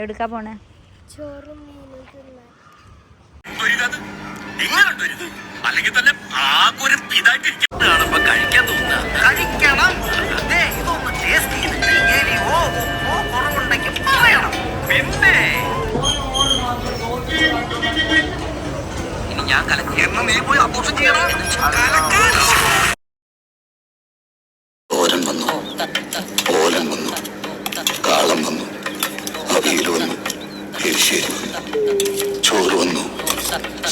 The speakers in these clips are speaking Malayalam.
എവിടുക്കാ പോണേ? ചോറും മീനും തിന്നാൻ. അല്ലെങ്കിൽ തന്നെ ആകൊരു ഇതായിട്ടിരിക്കുന്നതാണുമ്പോ കഴിക്കാൻ തോന്നുക. കഴിക്കണം, ഇതൊന്ന് ടേസ്റ്റ് ചെയ്തിട്ട് എരിവോ ഉപ്പോ കുറവുണ്ടെങ്കിൽ പറയണം. പിന്നെ ഇനി ഞാൻ കലക്കി എന്ന് നീ പോയി ആഘോഷം ചെയ്യണം. ഓരൻ വന്നു, ഓലൻ വന്നു, കാളം വന്നു, അവിയൽ വന്നു, എരിശ്ശേരി വന്നു, ചോറ് വന്നു,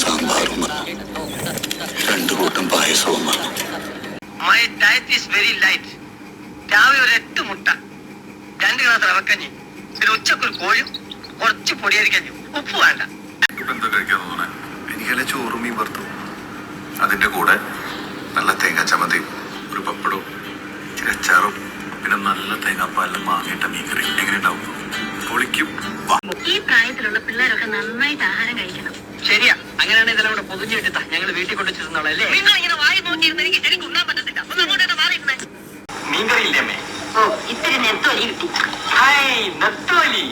സാമ്പാറും വന്നു, 2 കൂട്ടം പായസവും വന്നു. My diet is very light. രാവിലെ ഒരു 8 മുട്ട, 2 ഗ്ലാസ് റവക്കഞ്ഞി, പിന്നെ ഉച്ചക്കൊരു കോഴിയും കുറച്ച് പൊടിയരിക്കഞ്ഞും, ഉപ്പ് വേണ്ട. എന്താ കഴിക്കാൻ തോന്നണേ? എനിക്കല്ലേ ചോറും മീൻ വറുത്തു, അതിന്റെ കൂടെ നല്ല തേങ്ങാ ചമ്മന്തിയും ഒരു പപ്പടവും ഇച്ചിരി അച്ചാറും പിന്നെ നല്ല തേങ്ങാപ്പാലിലും മാങ്ങിയിട്ട മീൻകറി. എങ്ങനെ ഉണ്ടാവും? പൊളിക്കും. ഈ പ്രായത്തിലുള്ള പിള്ളേരൊക്കെ നന്നായിട്ട് ആഹാരം കഴിക്കണം. ശരിയാ, അങ്ങനെയാണ് ഇതെല്ലാം കൂടെ പൊതിഞ്ഞു കിട്ടാ ഞങ്ങൾ വീട്ടിൽ കൊണ്ട് ചെന്നോളല്ലേ. നിങ്ങൾ ഇങ്ങനെ വായി നോക്കിയിരുന്ന എനിക്ക് ശരിക്കും ഉണ്ണാൻ പറ്റത്തില്ല. ഒന്ന് അങ്ങോട്ട് മാറിയിരുന്നേ. മീൻകറി ഇല്ലേ അമ്മേ? ഓ, ഇത്തിരി നെത്തോലി കിട്ടി. ഹായ് നെത്തോലി,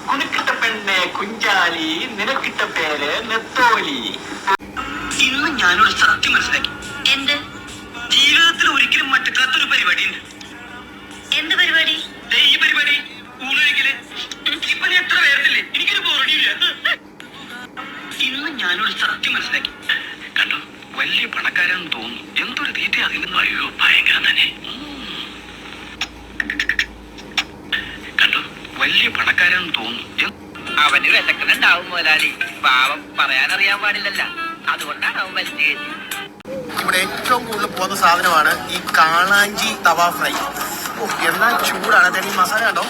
കുണുക്കിട്ട പെണ്ണെ കുഞ്ചാലി, നിനക്കിട്ട പേര് നെത്തോലി. ഇന്ന് ഞാനൊരു സത്യം മനസ്സിലാക്കി. എന്ത്? ജീവിതത്തിൽ ഒരിക്കലും മറ്റൊരു പരിപാടി ഉണ്ട്. എന്ത് പരിപാടി? ഈ പരിപാടി ഊണൊരിക്കല്. ഇപ്പൊ നീ എത്ര പേരത്തില്ലേ, എനിക്കൊരു ബോറടിയില്ല. ഇന്ന് ഞാനൊരു സത്യം മനസ്സിലാക്കി. കണ്ടോ, വലിയ പണക്കാരാന്ന് തോന്നുന്നു. എന്തൊരു തീറ്റ അതിന്. അയ്യോ ഭയങ്കരം തന്നെ. കണ്ടോ, വലിയ പണക്കാരാന്ന് തോന്നുന്നു. അവന് വിശക്കുന്നുണ്ടാവും മുതലാളി. പാവം പറയാനറിയാൻ പാടില്ലല്ല, അതുകൊണ്ടാണ് അവൻ വലിച്ചു കയറ്റി. ഇവിടെ ഏറ്റവും കൂടുതൽ പോകുന്ന സാധനമാണ് ഈ കാളാഞ്ചി തവ ഫ്രൈ. എന്നാ ചൂടാണ്. അതായത് ഈ മസാല കണ്ടോ.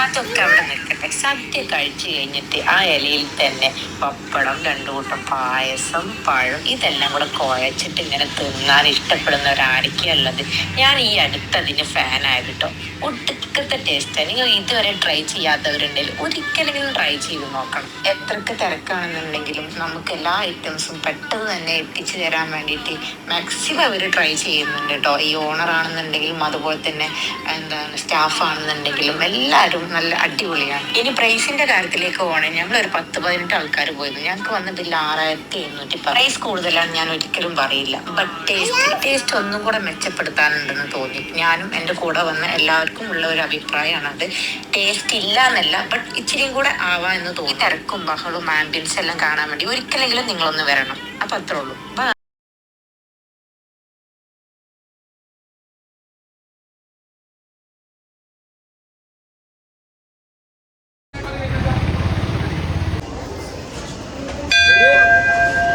അതൊക്കെ അവിടെ നിൽക്കട്ടെ. സദ്യ കഴിച്ചു കഴിഞ്ഞിട്ട് ആ ഇലയിൽ തന്നെ പപ്പടം, 2 കൂട്ടം പായസം, പഴം ഇതെല്ലാം കൂടെ കുഴച്ചിട്ട് ഇങ്ങനെ തിന്നാൻ ഇഷ്ടപ്പെടുന്ന ഒരാടിക്കുള്ളത്. ഞാൻ ഈ അടുത്തതിന് ഫാനായത് കേട്ടോ. ഒടുക്കത്തെ ടേസ്റ്റാണ്. നിങ്ങൾ ഇതുവരെ ട്രൈ ചെയ്യാത്തവരുണ്ടെങ്കിൽ ഒരിക്കലെങ്കിലും ട്രൈ ചെയ്ത് നോക്കണം. എത്രക്ക് തിരക്കാണെന്നുണ്ടെങ്കിലും നമുക്ക് എല്ലാ ഐറ്റംസും പെട്ടെന്ന് തന്നെ എത്തിച്ചു തരാൻ വേണ്ടിയിട്ട് മാക്സിമം അവർ ട്രൈ ചെയ്യുന്നുണ്ട് കേട്ടോ. ഈ ഓണറാണെന്നുണ്ടെങ്കിലും അതുപോലെ തന്നെ എന്താണ് സ്റ്റാഫ് ആണെന്നുണ്ടെങ്കിലും എല്ലാവരും നല്ല അടിപൊളിയാണ്. ഇനി പ്രൈസിന്റെ കാര്യത്തിലേക്ക് പോകണേ, ഞങ്ങളൊരു 10-18 ആൾക്കാർ പോയിരുന്നു. ഞങ്ങൾക്ക് വന്ന ബില്ല് 6710. പ്രൈസ് കൂടുതലാണ് ഞാൻ ഒരിക്കലും പറയില്ല. ബട്ട് ടേസ്റ്റ് ഒന്നും കൂടെ മെച്ചപ്പെടുത്താനുണ്ടെന്ന് തോന്നി. ഞാനും എൻ്റെ കൂടെ വന്ന എല്ലാവർക്കും ഉള്ള ഒരു അഭിപ്രായമാണ് അത്. ടേസ്റ്റ് ഇല്ല എന്നല്ല, ബട്ട് ഇച്ചിരിയും കൂടെ ആവാ എന്ന് തോന്നി. തിരക്കും ബഹളും ആംബിയൻസ് എല്ലാം കാണാൻ വേണ്ടി ഒരിക്കലെങ്കിലും നിങ്ങളൊന്ന് വരണം. അപ്പൊ അത്രേ ഉള്ളൂ. ബൈ.